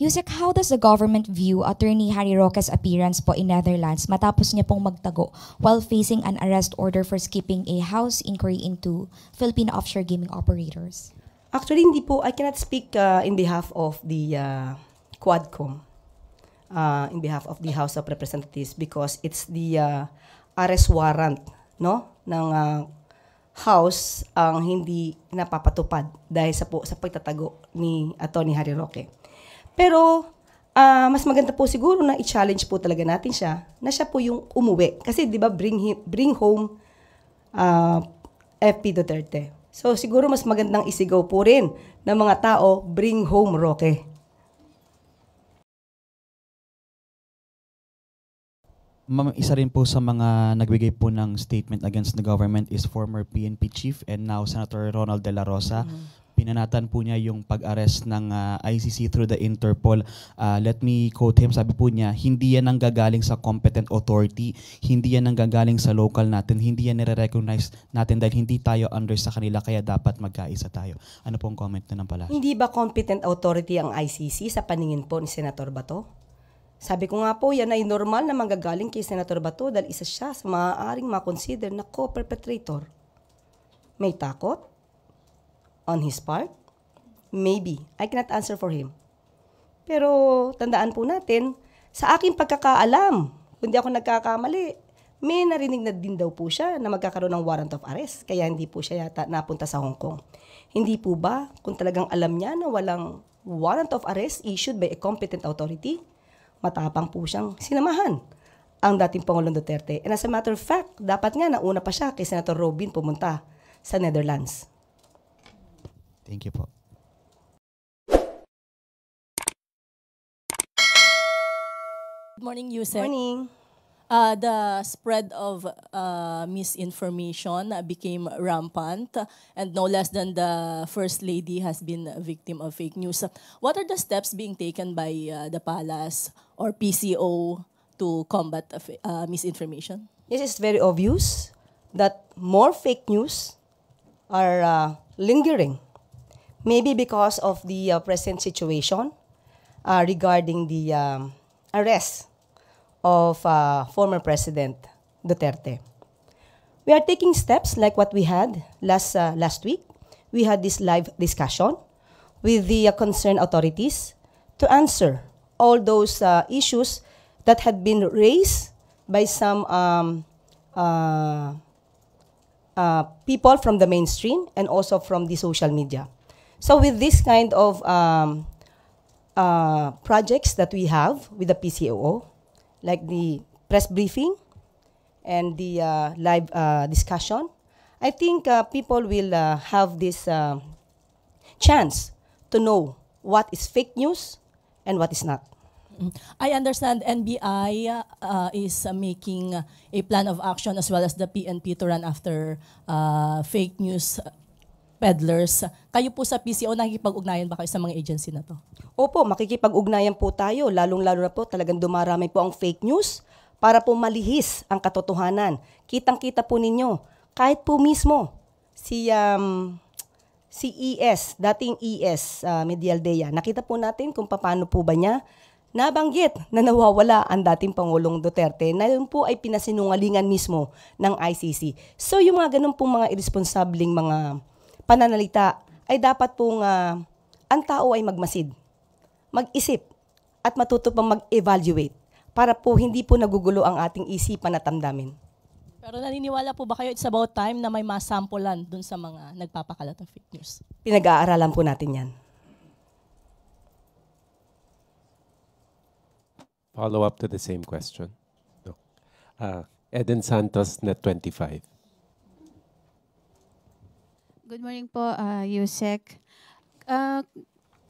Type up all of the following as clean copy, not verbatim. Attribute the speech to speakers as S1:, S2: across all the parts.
S1: Yusek, how does the government view Attorney Harry Roque's appearance po in Netherlands matapos niya pong magtago while facing an arrest order for skipping a House inquiry into Philippine offshore gaming operators?
S2: Actually, hindi po. I cannot speak in behalf of the Quadcom, in behalf of the House of Representatives, because it's the arrest warrant, no, ng House ang hindi napapatupad dahil sa pagtatago ni Attorney Harry Roque. Pero mas maganda po siguro na i-challenge po talaga natin siya na siya po yung umuwi. Kasi di ba bring home FP Duterte. So siguro mas magandang isigaw po rin ng mga tao, bring home Roque.
S3: Ma'am, isa rin po sa mga nagbigay po ng statement against the government is former PNP chief and now Senator Ronald De La Rosa. Pinanatan po niya yung pag-arrest ng ICC through the Interpol. Let me quote him, sabi po niya, hindi yan nanggagaling sa competent authority, hindi yan nanggagaling sa local natin, hindi yan nire-recognize natin dahil hindi tayo under sa kanila kaya dapat magkaisa tayo. Ano pong comment na ng Palasyo?
S2: Hindi ba competent authority ang ICC sa paningin po ni Senator Bato? Sabi ko nga po, yan ay normal na manggagaling kay Senator Bato dahil isa siya sa maaaring makonsider na co-perpetrator. May takot? On his part? Maybe. I cannot answer for him. Pero tandaan po natin, sa aking pagkakaalam, kung di ako nagkakamali, may narinig na din daw po siya na magkakaroon ng warrant of arrest. Kaya hindi po siya yata napunta sa Hong Kong. Hindi po ba, kung talagang alam niya na walang warrant of arrest issued by a competent authority, matapang po siyang sinamahan ang dating Pangulong Duterte. And as a matter of fact, dapat nga nauna pa siya kay Senator Robin pumunta sa Netherlands.
S3: Thank you po.
S4: Good morning, Yusek.
S2: Morning.
S4: The spread of misinformation became rampant, and no less than the First Lady has been a victim of fake news. What are the steps being taken by the Palace or PCO to combat misinformation?
S2: Yes, it's very obvious that more fake news are lingering. Maybe because of the present situation regarding the arrest of former President Duterte. We are taking steps like what we had last week. We had this live discussion with the concerned authorities to answer all those issues that had been raised by some people from the mainstream and also from the social media. So with this kind of projects that we have with the PCOO, like the press briefing and the live discussion, I think people will have this chance to know what is fake news and what is not.
S4: I understand NBI is making a plan of action as well as the PNP to run after fake news peddlers. Kayo po sa PCO, nakikipag-ugnayan ba kayo sa mga agency na to?
S2: Opo, makikipag-ugnayan po tayo. Lalong-lalo na po talagang dumarami po ang fake news para po malihis ang katotohanan. Kitang-kita po ninyo. Kahit po mismo si ES, dating ES, Medialdea, nakita po natin kung paano po ba niya nabanggit na nawawala ang dating Pangulong Duterte na yun po ay pinasinungalingan mismo ng ICC. So yung mga ganun pong mga irresponsableng mga pananalita ay dapat pong ang tao ay magmasid, mag-isip at matuto pang mag-evaluate para po hindi po nagugulo ang ating isipan at damdamin.
S4: Pero naniniwala po ba kayo it's about time na may masampulan dun sa mga nagpapakalat ng fake news?
S2: Pinag-aaralan po natin yan.
S5: Follow up to the same question. No. Eden Santos, Net25.
S6: Good morning po, Yusek.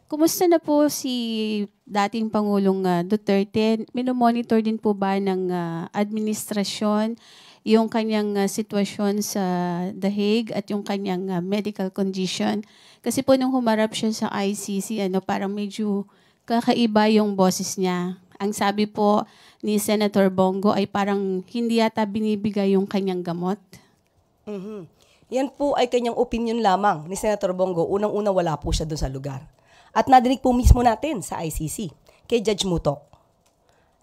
S6: Kumusta na po si dating Pangulong Duterte? Minomonitor din po ba ng administrasyon yung kanyang sitwasyon sa The Hague at yung kanyang medical condition? Kasi po nung humarap siya sa ICC, parang medyo kakaiba yung boses niya. Ang sabi po ni Senator Bongo ay parang hindi yata binibigay yung kanyang gamot.
S2: Yan po ay kanyang opinion lamang ni Senator Bongo. Unang-una wala po siya doon sa lugar. At nadinig po mismo natin sa ICC kay Judge Mutok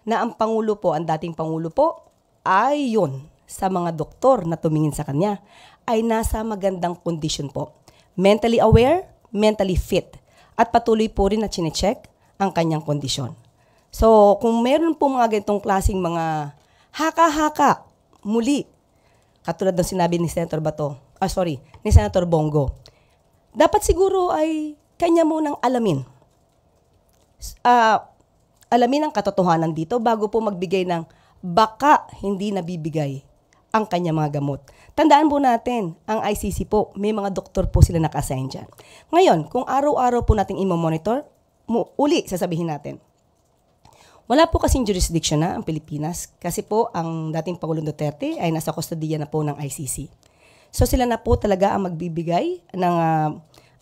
S2: na ang Pangulo po, ang dating Pangulo po, ayon sa mga doktor na tumingin sa kanya, ay nasa magandang kondisyon po. Mentally aware, mentally fit, at patuloy po rin na chinecheck ang kanyang kondisyon. So, kung meron po mga ganitong klaseng mga haka-haka, muli, katulad ng sinabi ni Senator ni Senator Bongo, dapat siguro ay kanya munang alamin. Alamin ang katotohanan dito bago po magbigay ng baka hindi nabibigay ang kanya mga gamot. Tandaan po natin, ang ICC po, may mga doktor po sila naka-assign dyan. Ngayon, kung araw-araw po natin i-monitor, uli sasabihin natin, wala po kasing jurisdiction na ang Pilipinas kasi po ang dating Pangulong Duterte ay nasa kustodiya na po ng ICC. So sila na po talaga ang magbibigay ng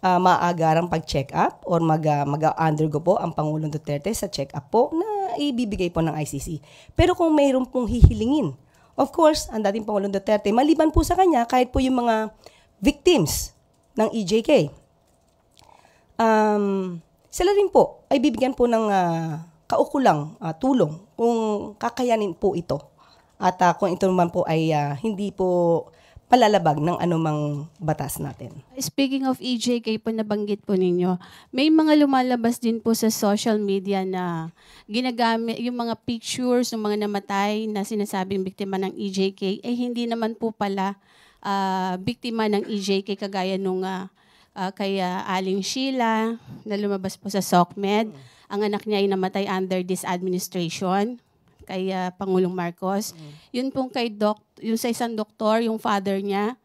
S2: maagarang pag-check up or mag-undergo po ang Pangulong Duterte sa check up po na ibibigay po ng ICC. Pero kung mayroon pong hihilingin, of course, ang dating Pangulong Duterte, maliban po sa kanya, kahit po yung mga victims ng EJK, sila rin po ay bibigyan po ng kaukulang tulong kung kakayanin po ito. At kung ito naman po ay hindi po palalabag ng anumang batas natin.
S6: Speaking of EJK po, nabanggit po ninyo, may mga lumalabas din po sa social media na ginagamit yung mga pictures ng mga namatay na sinasabing biktima ng EJK, hindi naman po pala biktima ng EJK kagaya nung kay Aling Sheila na lumabas po sa SOCMED. Ang anak niya ay namatay under this administration kay Pangulong Marcos. Yun pong yung sa isang doktor, yung father niya,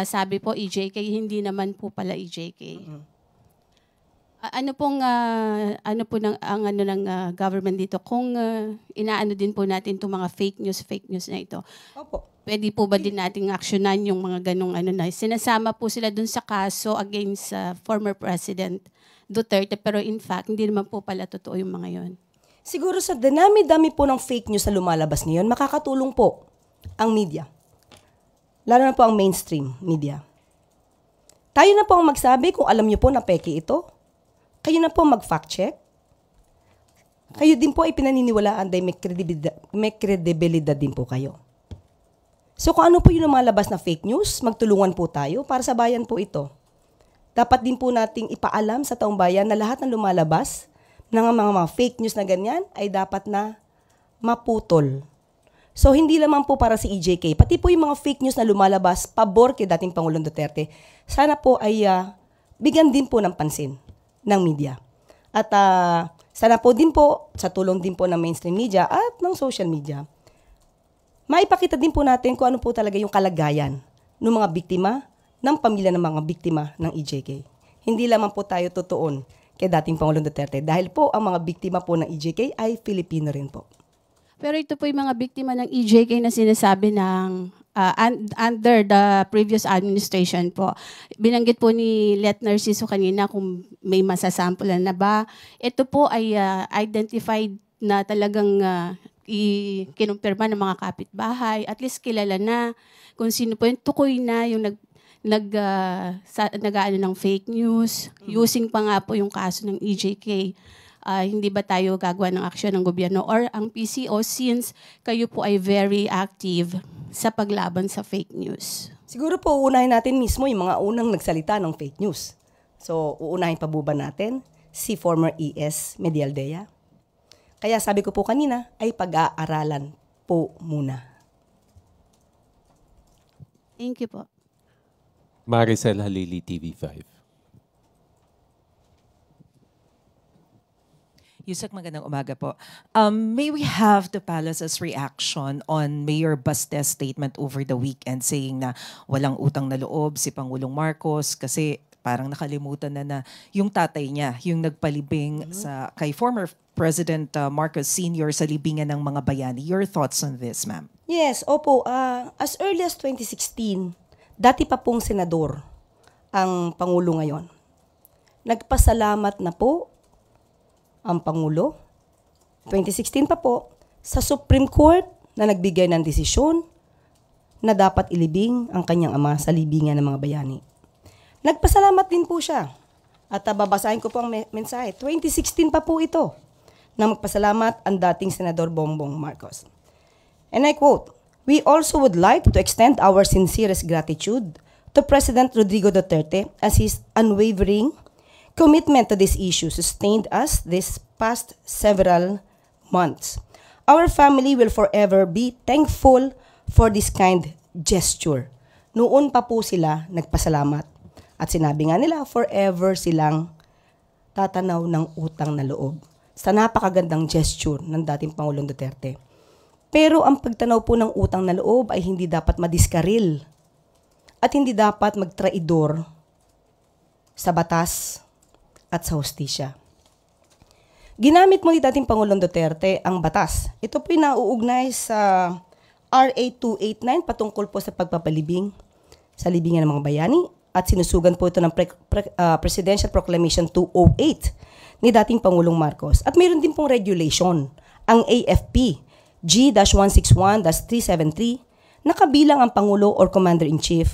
S6: sabi po EJK, hindi naman po pala EJK. Ano po ng government dito kung inaano din po natin itong mga fake news na ito?
S2: Opo.
S6: Pwede po ba din nating aksyonan yung mga ganong na sinasama po sila dun sa kaso against former President Duterte, pero in fact, hindi naman po pala totoo yung mga yon.
S2: Siguro sa dami-dami po ng fake news na lumalabas ngayon, makakatulong po ang media. Lalo na po ang mainstream media. Tayo na po ang magsabi kung alam niyo po na peke ito. Kayo na po mag-fact check. Kayo din po ay pinaniniwalaan dahil may kredibilidad din po kayo. So kung ano po yung lumalabas na fake news, magtulungan po tayo para sa bayan po ito. Dapat din po nating ipaalam sa taong bayan na lahat ng lumalabas ng mga fake news na ganyan ay dapat na maputol. So hindi lamang po para si EJK, pati po yung mga fake news na lumalabas pabor kay dating Pangulong Duterte, sana po ay bigyan din po ng pansin ng media. At sana po din po, sa tulong din po ng mainstream media at ng social media, maipakita din po natin kung ano po talaga yung kalagayan ng mga biktima, ng pamilya ng mga biktima ng EJK. Hindi lamang po tayo tutuon kay dating Pangulong Duterte dahil po ang mga biktima po ng EJK ay Filipino rin po.
S6: Pero ito po yung mga biktima ng EJK na sinasabi ng under the previous administration po. Binanggit po ni Let Narciso kanina kung may masasampulan na ba. Ito po ay identified na talagang kinumpirma ng mga kapitbahay. At least kilala na kung sino po yung tukoy na yung nag-aano ng fake news. Using pa nga po yung kaso ng EJK. Hindi ba tayo gagawa ng aksyon ng gobyerno or ang PCO since kayo po ay very active sa paglaban sa fake news?
S2: Siguro po uunahin natin mismo yung mga unang nagsalita ng fake news. So uunahin pa ba natin si former ES Medialdea? Kaya sabi ko po kanina ay pag-aaralan po muna.
S6: Thank you po.
S5: Maricel Halili, TV5.
S7: Yusek, magandang umaga po. May we have the palace's reaction on Mayor Baste's statement over the weekend saying na walang utang na loob si Pangulong Marcos kasi parang nakalimutan na yung tatay niya, yung nagpalibing kay former President Marcos Sr. sa libingan ng mga bayani. Your thoughts on this, ma'am?
S2: Yes, opo. As early as 2016, dati pa pong senador ang Pangulo ngayon. Nagpasalamat na po ang Pangulo, 2016 pa po, sa Supreme Court na nagbigay ng desisyon na dapat ilibing ang kanyang ama sa libingan ng mga bayani. Nagpasalamat din po siya. At babasahin ko po ang mensahe. 2016 pa po ito. na magpasalamat ang dating Senador Bongbong Marcos. And I quote, "We also would like to extend our sincerest gratitude to President Rodrigo Duterte as his unwavering commitment to this issue sustained us this past several months. Our family will forever be thankful for this kind gesture." Noon pa po sila nagpasalamat. At sinabi nga nila, forever silang tatanaw ng utang na loob sa napakagandang gesture ng dating Pangulong Duterte. Pero ang pagtanaw po ng utang na loob ay hindi dapat madiskaril at hindi dapat magtraidor sa batas at sa hustisya. Ginamit mo ni dating Pangulong Duterte ang batas. Ito po nauugnay sa RA 289 patungkol po sa pagpapalibing sa libingan ng mga bayani at sinusugan po ito ng Presidential Proclamation 208 ni dating Pangulong Marcos. At mayroon din pong regulation, ang AFP G-161-373 na kabilang ang Pangulo or Commander-in-Chief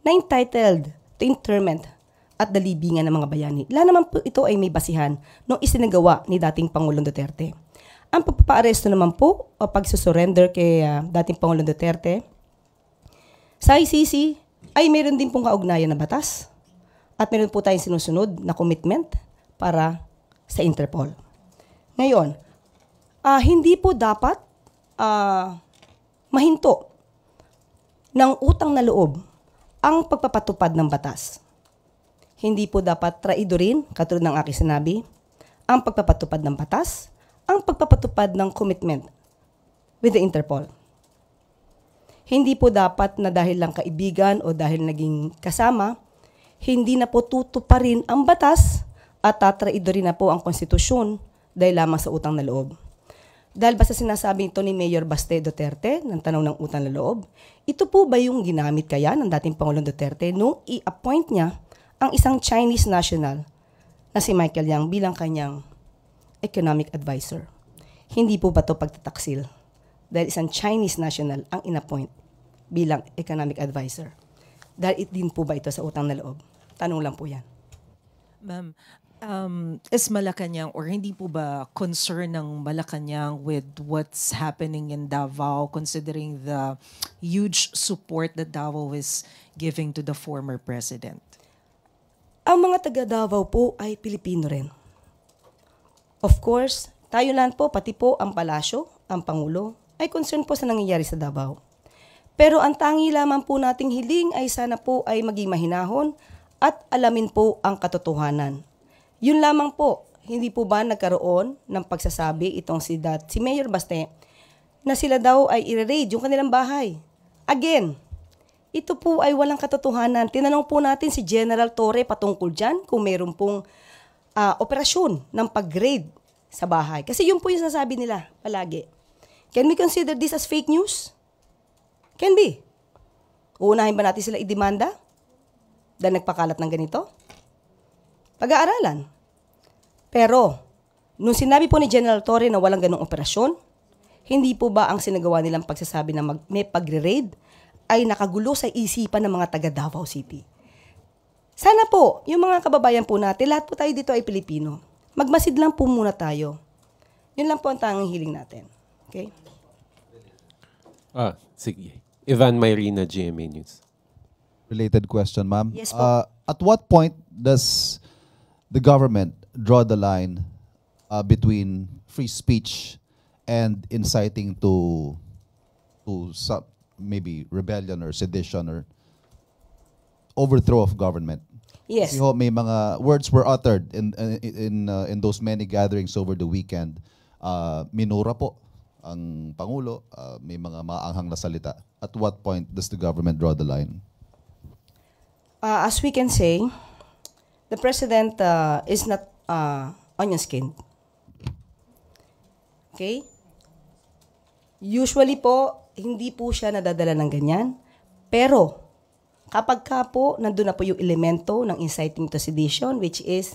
S2: na entitled to interment at the libingan ng mga bayani. Lahat naman po ito ay may basihan nung isinagawa ni dating Pangulong Duterte. Ang pagpapaaresto naman po o pagsusurrender kay dating Pangulong Duterte sa ICC ay meron din pong kaugnayan na batas at meron po tayong sinusunod na commitment para sa Interpol. Ngayon, hindi po dapat mahinto ng utang na loob ang pagpapatupad ng batas. Hindi po dapat traidorin, katulad ng aking sinabi, ang pagpapatupad ng batas, ang pagpapatupad ng commitment with the Interpol. Hindi po dapat na dahil lang kaibigan o dahil naging kasama, hindi na po tutuparin ang batas at tatraidorin na po ang konstitusyon dahil lamang sa utang na loob. Dahil basta sinasabi ito ni Mayor Baste Duterte ng tanong ng utang na loob, ito po ba yung ginamit kaya ng dating Pangulong Duterte nung i-appoint niya ang isang Chinese national na si Michael Yang bilang kanyang economic advisor? Hindi po ba ito pagtataksil? Dahil isang Chinese national ang in-appoint bilang economic advisor. Dahil din po ba ito sa utang na loob? Tanong lang po yan.
S7: Ma'am, is Malacanang or hindi po ba concern ng Malacanang with what's happening in Davao considering the huge support that Davao is giving to the former president?
S2: Ang mga taga Davao po ay Pilipino rin. Of course, tayo lang po, pati po ang palasyo, ang Pangulo, ay concern po sa nangyayari sa Davao. Pero ang tangi lamang po nating hiling ay sana po ay maging mahinahon at alamin po ang katotohanan. Yun lamang po, hindi po ba nagkaroon ng pagsasabi itong si Mayor Baste na sila daw ay i-raid yung kanilang bahay. Again, ito po ay walang katotohanan. Tinanong po natin si General Torre patungkol dyan kung mayroon pong operasyon ng pag-raid sa bahay. Kasi yun po yung sasabi nila palagi. Can we consider this as fake news? Can be. Uunahin ba natin sila idemanda dahil nagpakalat ng ganito? Pag-aaralan. Pero, nung sinabi po ni General Torre na walang ganong operasyon, hindi po ba ang sinagawa nilang pagsasabi na may pagre-raid ay nakagulo sa isipan ng mga taga Davao City? Sana po, yung mga kababayan po natin, lahat po tayo dito ay Pilipino. Magmasid lang po muna tayo. Yun lang po ang tanging hiling natin. Okay?
S5: Sige. Ivan Mayrina, GMA News.
S8: Related question, ma'am.
S2: Yes po.
S8: At what point does the government draw the line between free speech and inciting to some, maybe rebellion or sedition or overthrow of government?
S2: Yes.
S8: Kasi ho, may mga words were uttered in those many gatherings over the weekend. Minura po ang Pangulo, may mga maanghang na salita. At what point does the government draw the line?
S2: As we can say, the President is not onion-skinned. Okay? Usually po, hindi po siya nadadala ng ganyan. Pero, kapag ka po, nandun na po yung elemento ng inciting to sedition, which is,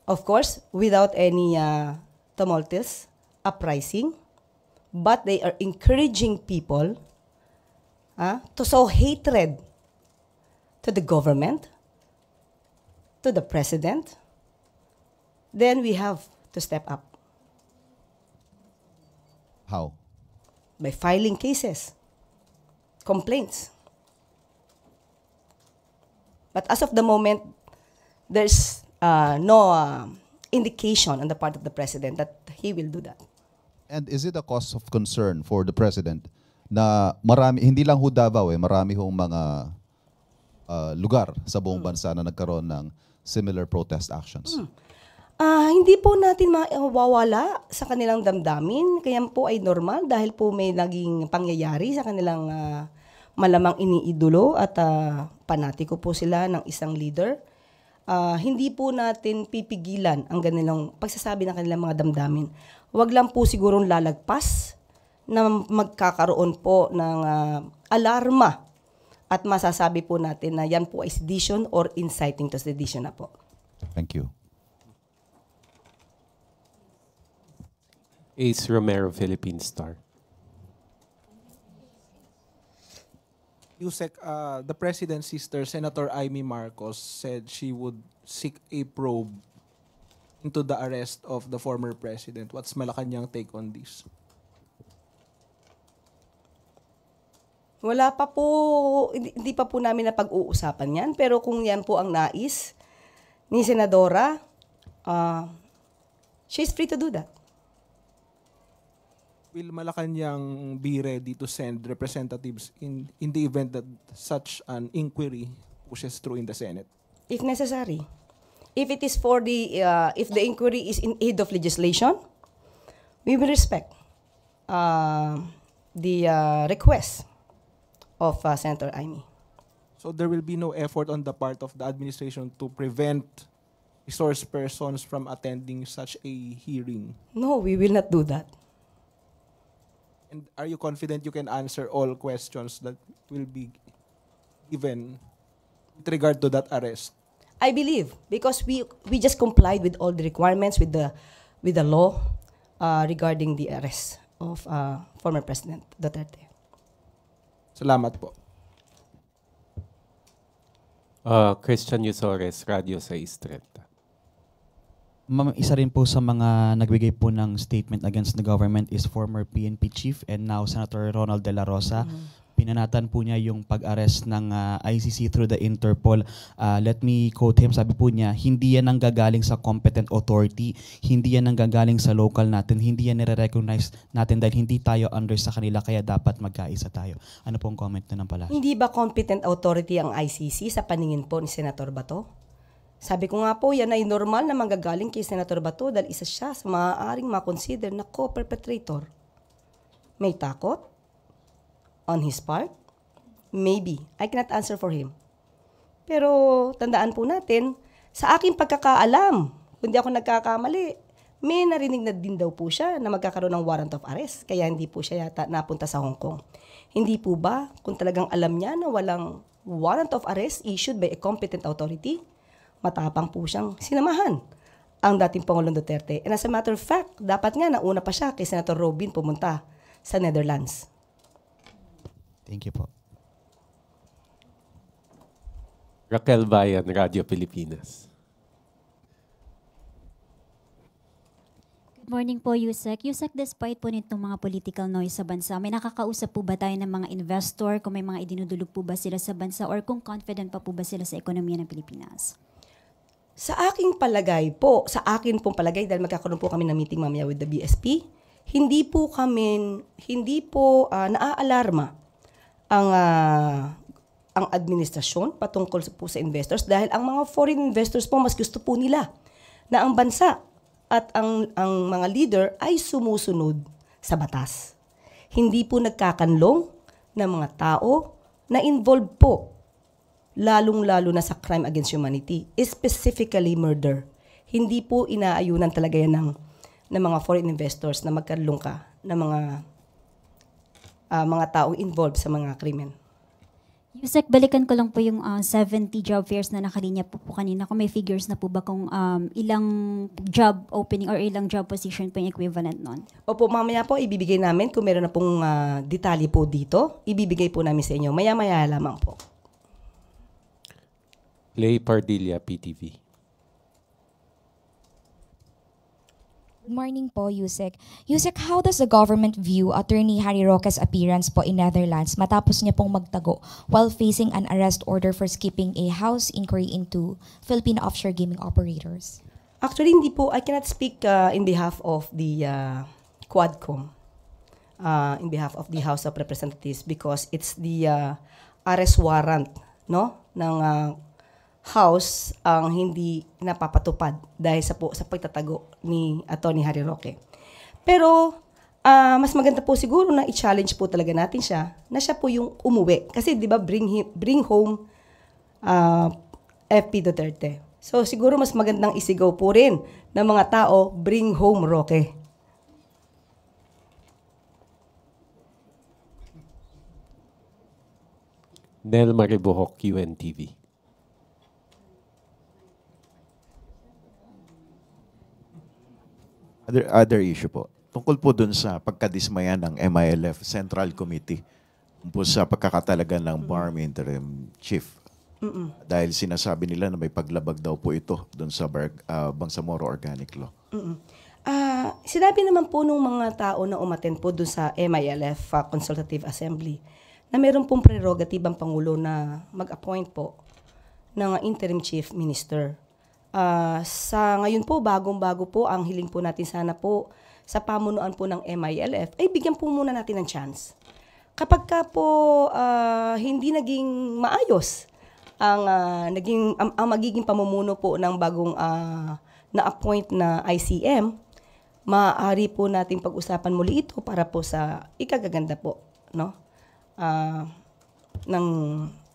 S2: of course, without any tumultuous uprising, but they are encouraging people to sow hatred to the government, to the president, then we have to step up
S8: How?
S2: by filing cases, complaints. But as of the moment, there's no indication on the part of the president that he will do that.
S8: And is it a cause of concern for the president na marami, hindi lang ho Davao marami hong mga lugar sa buong bansa na nagkaroon ng similar protest actions?
S2: Hindi po natin mawawala sa kanilang damdamin. Kaya po ay normal dahil po may naging pangyayari sa kanilang malamang iniidolo at panatiko po sila ng isang leader. Hindi po natin pipigilan ang kanilang pagsasabi ng kanilang mga damdamin. Huwag lang po sigurong lalagpas na magkakaroon po ng alarma at masasabi po natin na yan po ay sedition or inciting to sedition na po.
S8: Thank you.
S5: Ace Romero, Philippine Star.
S9: Yusek, the president's sister, Senator Amy Marcos, said she would seek a probe into the arrest of the former president. What's Malacanang take on this?
S2: Wala pa po, hindi pa po namin na pag-uusapan yan. Pero kung yan po ang nais ni Senadora, she's free to do that.
S9: Will Malacanang be ready to send representatives in the event that such an inquiry pushes through in the Senate?
S2: If necessary. If it is for the, if the inquiry is in aid of legislation, we will respect the request of Senator Amy.
S9: So there will be no effort on the part of the administration to prevent resource persons from attending such a hearing?
S2: No, we will not do that.
S9: And are you confident you can answer all questions that will be given with regard to that arrest?
S2: I believe because we just complied with all the requirements with the law regarding the arrest of former President Duterte.
S9: Salamat po.
S5: Christian Yusores, Radio 630.
S3: Ma'am, isa rin po sa mga nagbigay po ng statement against the government is former PNP chief and now Senator Ronald De La Rosa. Pinanatan po niya yung pag-arrest ng ICC through the Interpol. Let me quote him. Sabi po niya, hindi yan nanggagaling sa competent authority, hindi yan nanggagaling sa local natin, hindi yan nire-recognize natin dahil hindi tayo under sa kanila kaya dapat magkaisa tayo. Ano pong comment na ng pala?
S2: Hindi ba competent authority ang ICC sa paningin po ni Senator Bato? Sabi ko nga po, yan ay normal na manggagaling kay Senator Bato dahil isa siya sa maaaring makonsider na co-perpetrator. May takot on his part? Maybe. I cannot answer for him. Pero tandaan po natin, sa aking pagkakaalam, kung di ako nagkakamali, may narinig na din daw po siya na magkakaroon ng warrant of arrest. Kaya hindi po siya yata napunta sa Hong Kong. Hindi po ba, kung talagang alam niya na walang warrant of arrest issued by a competent authority, matapang po siyang sinamahan ang dating Pangulong Duterte. And as a matter of fact, dapat nga nauna pa siya kay Senator Robin pumunta sa Netherlands.
S3: Thank you po.
S5: Raquel Bayan, Radio Pilipinas.
S10: Good morning po, Yusek. Yusek, despite po nitong mga political noise sa bansa, may nakakausap po ba tayo ng mga investor, kung may mga idinudulog po ba sila sa bansa, or kung confident pa po ba sila sa ekonomiya ng Pilipinas?
S2: Sa aking palagay po, sa akin pong palagay, dahil magkakaroon po kami ng meeting mamaya with the BSP, hindi po naaalarma ang administrasyon patungkol po sa investors dahil ang mga foreign investors po mas gusto po nila na ang bansa at ang mga leader ay sumusunod sa batas. Hindi po nagkakanlong ng mga tao na involved po lalong-lalo na sa crime against humanity, specifically murder. Hindi po inaayunan talaga yan ng mga foreign investors na magkalong ka ng mga taong involved sa mga krimen.
S10: Yusek, balikan ko lang po yung 70 job fairs na nakalinya po kanina. Kung may figures na po ba kung ilang job opening or ilang job position po yung equivalent nun?
S2: Opo, mamaya po ibibigay namin kung meron na pong detalye po dito. Ibibigay po namin sa inyo. Maya-maya lamang po.
S5: Lay Pardilla, PTV.
S1: Good morning po, Yusek. Yusek, how does the government view Attorney Harry Roque's appearance po in Netherlands matapos niya pong magtago while facing an arrest order for skipping a House inquiry into Philippine offshore gaming operators?
S2: Actually, hindi po, I cannot speak in behalf of the Quadcom, in behalf of the House of Representatives because it's the arrest warrant, no, ng House ang hindi napapatupad dahil sa pagtatago ni Atty. Harry Roque. Pero mas maganda po siguro na i-challenge po talaga natin siya na siya po yung umuwi. Kasi 'di ba bring home FP Duterte. So siguro mas magandang isigaw po rin ng mga tao, bring home Roque.
S5: Nel Maribuhok, UNTV.
S11: Other issue po. Tungkol po dun sa pagkadismaya ng MILF Central Committee po sa pagkakatalaga ng BARM Interim Chief. Dahil sinasabi nila na may paglabag daw po ito dun sa Bangsamoro Organic Law.
S2: Sinabi naman po ng mga tao na umattend po dun sa MILF Consultative Assembly na meron pong prerogative ang Pangulo na mag-appoint po ng Interim Chief Minister. Sa ngayon po, bagong-bago po, ang hiling po natin sana po sa pamunuan po ng MILF, ay bigyan po muna natin ng chance. Kapag ka po hindi naging maayos ang magiging pamumuno po ng bagong na-appoint na ICM, maaari po natin pag-usapan muli ito para po sa ikagaganda po, no? Ng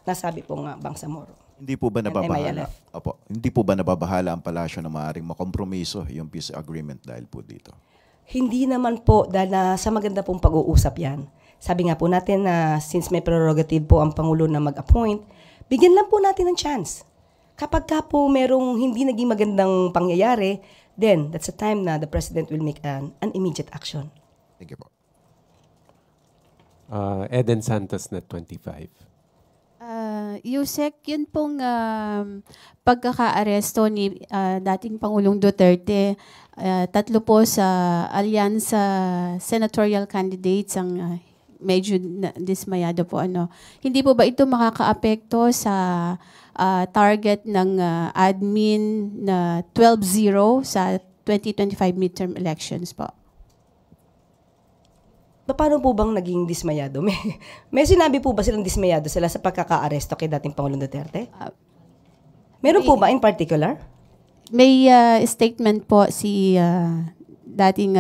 S2: nasabi po nga Bangsamoro.
S11: Hindi po ba nababahala? Opo, hindi po ba nababahala ang palasyo na maaaring makompromiso yung peace agreement dahil po dito?
S2: Hindi naman po dahil sa maganda pong pag-uusap yan. Sabi nga po natin na since may prerogative po ang Pangulo na mag-appoint, bigyan lang po natin ng chance. Kapag ka po merong hindi naging magandang pangyayari, then that's the time na the President will make an immediate action.
S11: Thank you po.
S5: Eden Santos, Net 25.
S6: Yusek, yun pong pagkaka-aresto ni dating Pangulong Duterte, tatlo po sa alyansa senatorial candidates ang medyo dismayado po. Hindi po ba ito makakaapekto sa target ng admin na 12-0 sa 2025 midterm elections po?
S2: Paano po bang naging dismayado? May sinabi po ba silang dismayado sila sa pagkaka-aresto kay dating Pangulong Duterte? Meron po ba in particular?
S6: May statement po si dating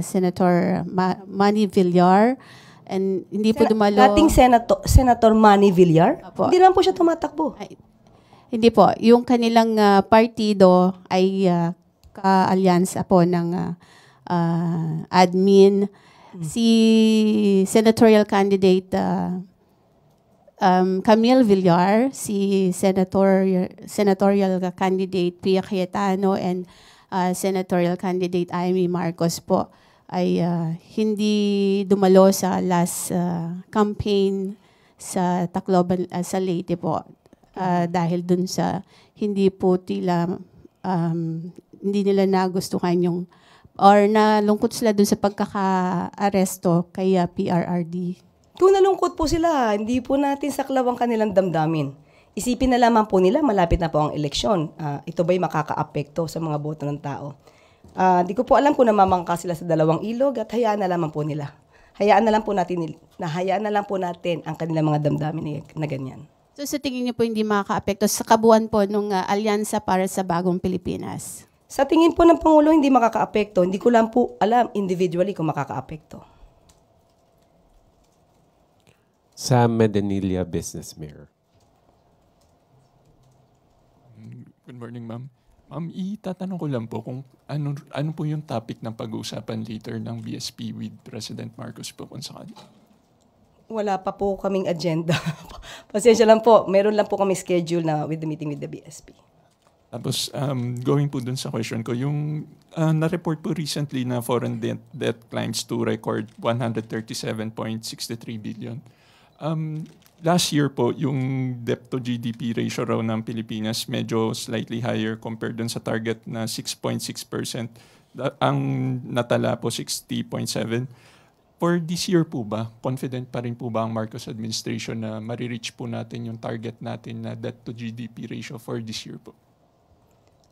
S6: Senator Manny Villar and hindi po dumalo.
S2: Dating Senator Manny Villar?
S6: Apo.
S2: Hindi naman po siya tumatakbo.
S6: Hindi po. Yung kanilang partido ay ka-alyansa po ng admin. Si senatorial candidate Camille Villar, si senatorial candidate Pia Cayetano, and senatorial candidate Amy Marcos po ay hindi dumalo sa last campaign sa Tacloban, sa Leyte po, dahil dun sa hindi po hindi nila nagustuhan yung or nalungkot sila dun sa pagkaka-aresto kay PRRD.
S2: Kung nalungkot po sila, hindi po natin saklaw ang kanilang damdamin. Isipin na lamang po nila, malapit na po ang eleksyon. Ito ba'y makaka-apekto sa mga boto ng tao? Di ko po alam kung namamangka sila sa dalawang ilog at hayaan na lamang po nila. Hayaan na lang po natin ang kanilang mga damdamin na ganyan.
S6: So sa tingin niyo po hindi makaka-apekto sa kabuuan po ng alyansa para sa bagong Pilipinas?
S2: Sa tingin po ng Pangulo, hindi makaka-apekto. Hindi ko lang po alam individually kung makaka-apekto.
S5: Sam Medinilla, Business Mirror.
S12: Good morning, ma'am. Ma'am, itatanong ko lang po kung ano po yung topic ng pag-uusapan later ng BSP with President Marcos po kung sakali.
S2: Wala pa po kaming agenda. Pasensya lang po. Meron lang po kami schedule na with the meeting with the BSP.
S12: Tapos, going po dun sa question ko, yung na-report po recently na foreign debt climbs to record 137.63 billion. Last year po, yung debt to GDP ratio raw ng Pilipinas medyo slightly higher compared dun sa target na 6.6% Ang natala po 60.7. For this year po ba, confident pa rin po ba ang Marcos administration na marireach po natin yung target natin na debt to GDP ratio for this year po?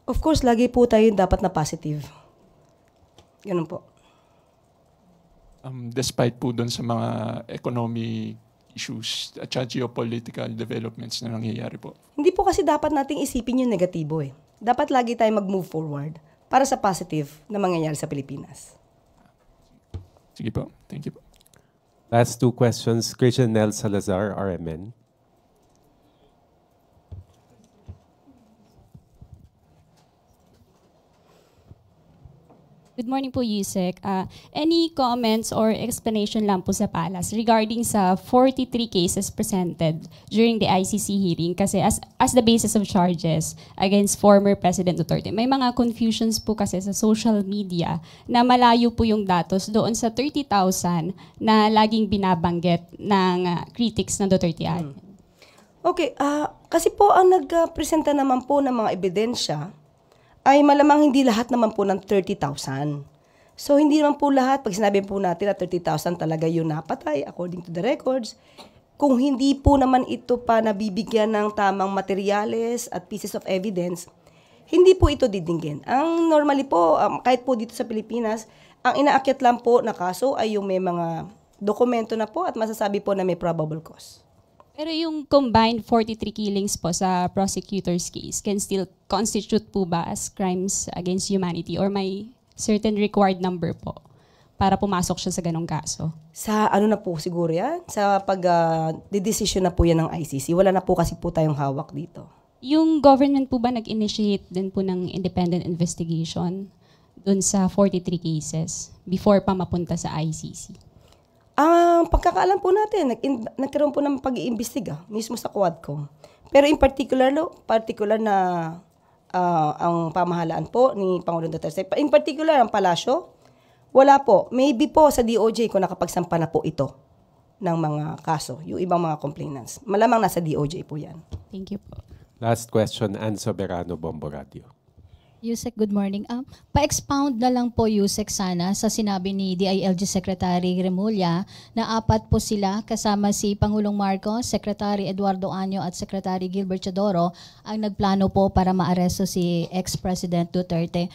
S2: Of course, lagi po tayo dapat na positive. Ganun po.
S12: Despite po doon sa mga economic issues at geopolitical developments na nangyayari po.
S2: Hindi po kasi dapat nating isipin yung negatibo eh. Dapat lagi tayo mag-move forward para sa positive na mangyayari sa Pilipinas.
S12: Sige po. Thank you po.
S5: Last two questions. Christian Nel Salazar, RMN.
S13: Good morning po, Yusek. Any comments or explanation lang po sa Palace regarding sa 43 cases presented during the ICC hearing? Kasi as the basis of charges against former President Duterte, may mga confusions po kasi sa social media na malayo po yung datos doon sa 30,000 na laging binabanggit ng critics ng Duterte Ad.
S2: Okay, kasi po ang nagpresenta naman po ng mga ebidensya ay malamang hindi lahat naman po ng 30,000. So hindi naman po lahat, pag sinabi po natin na 30,000 talaga yun napatay according to the records, kung hindi po naman ito pa nabibigyan ng tamang materyales at pieces of evidence, hindi po ito didinggin. Ang normally po, kahit po dito sa Pilipinas, ang inaakyat lang po na kaso ay yung may mga dokumento na po at masasabi po na may probable cause.
S13: Pero yung combined 43 killings po sa prosecutor's case can still constitute po ba as crimes against humanity or may certain required number po para pumasok siya sa ganong kaso?
S2: Sa ano na po siguro yan? Sa pag-decision na po yan ng ICC. Wala na po kasi po tayong hawak dito.
S13: Yung government po ba nag-initiate din po ng independent investigation dun sa 43 cases before pa mapunta sa ICC?
S2: Ang pagkakaalam po natin, nagkaroon po ng pag-iimbestiga mismo sa Quadcom. Pero in particular na ang pamahalaan po ni Pangulong Duterte, in particular ang palasyo, wala po. Maybe po sa DOJ kung nakapagsampa na po ito ng mga kaso, yung ibang mga complainants. Malamang nasa DOJ po yan.
S13: Thank you po.
S5: Last question, Ann Soberano, Bombo Radio.
S14: Yusek, good morning. Pa-expound na lang po, Yusek, sana sa sinabi ni DILG Secretary Remulla na 4 po sila kasama si Pangulong Marcos, Secretary Eduardo Año at Secretary Gilbert Chodoro ang nagplano po para maaresto si ex-President Duterte.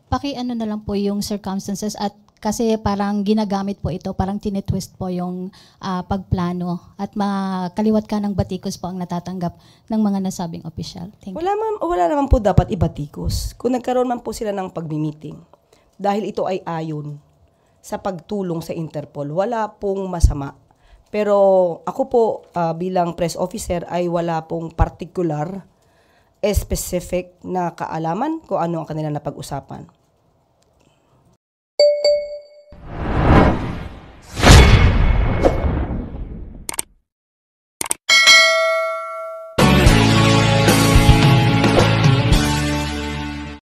S14: Paki-ano na lang po yung circumstances at kasi parang ginagamit po ito, parang tinitwist po yung pagplano at makaliwat ka ng batikos po ang natatanggap ng mga nasabing opisyal. Thank you.
S2: Wala naman po dapat ibatikos. Kung nagkaroon man po sila ng pagmi-meeting, dahil ito ay ayon sa pagtulong sa Interpol, wala pong masama. Pero ako po bilang press officer ay wala pong particular, specific na kaalaman kung ano ang kanilang napag-usapan.